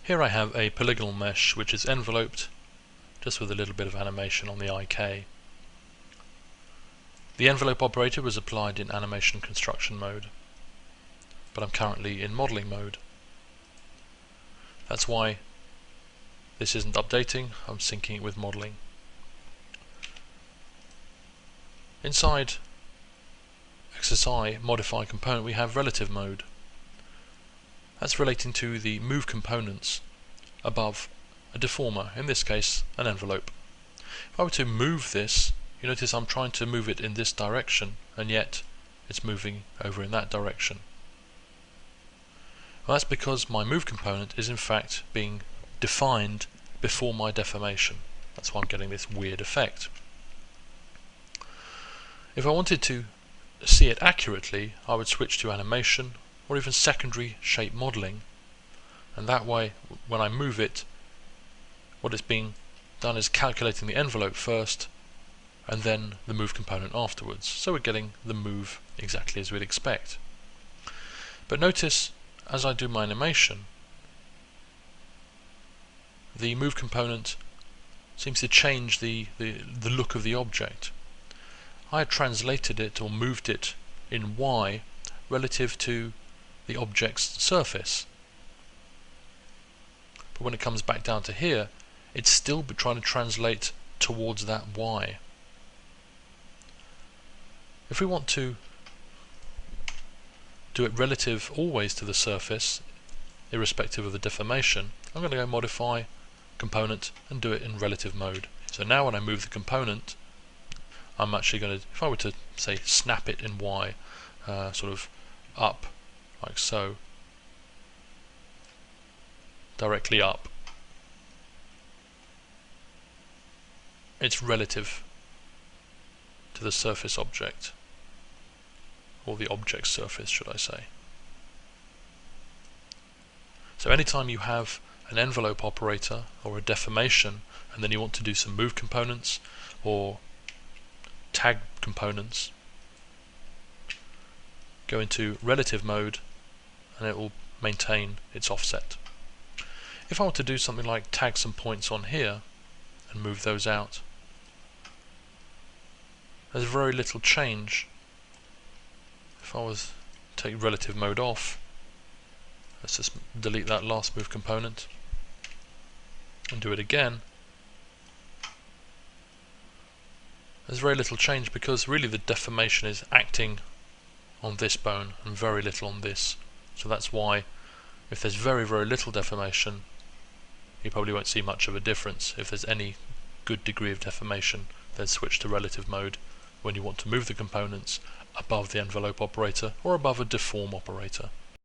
Here I have a polygonal mesh which is enveloped just with a little bit of animation on the IK. The envelope operator was applied in animation construction mode, but I'm currently in modeling mode. That's why this isn't updating, I'm syncing it with modeling. Inside XSI modify component we have relative mode. That's relating to the move components above a deformer, in this case an envelope. If I were to move this, you notice I'm trying to move it in this direction and yet it's moving over in that direction. Well, that's because my move component is in fact being defined before my deformation. That's why I'm getting this weird effect. If I wanted to see it accurately, I would switch to animation or even secondary shape modeling, and that way when I move it, what is being done is calculating the envelope first and then the move component afterwards, so we're getting the move exactly as we'd expect. But notice as I do my animation, the move component seems to change the look of the object. I had translated it or moved it in Y relative to the object's surface. But when it comes back down to here, it's still trying to translate towards that Y. If we want to do it relative always to the surface, irrespective of the deformation, I'm going to go modify component and do it in relative mode. So now when I move the component, I'm actually going to, if I were to say snap it in Y, sort of up, like so, directly up, it's relative to the surface object, or the object surface should I say. So anytime you have an envelope operator or a deformation and then you want to do some move components or tag components, go into relative mode and it will maintain its offset. If I want to do something like tag some points on here and move those out, there's very little change. If I was to take relative mode off, let's just delete that last move component and do it again. There's very little change because really the deformation is acting on this bone and very little on this. So that's why if there's very little deformation, you probably won't see much of a difference. If there's any good degree of deformation, then switch to relative mode when you want to move the components above the envelope operator or above a deform operator.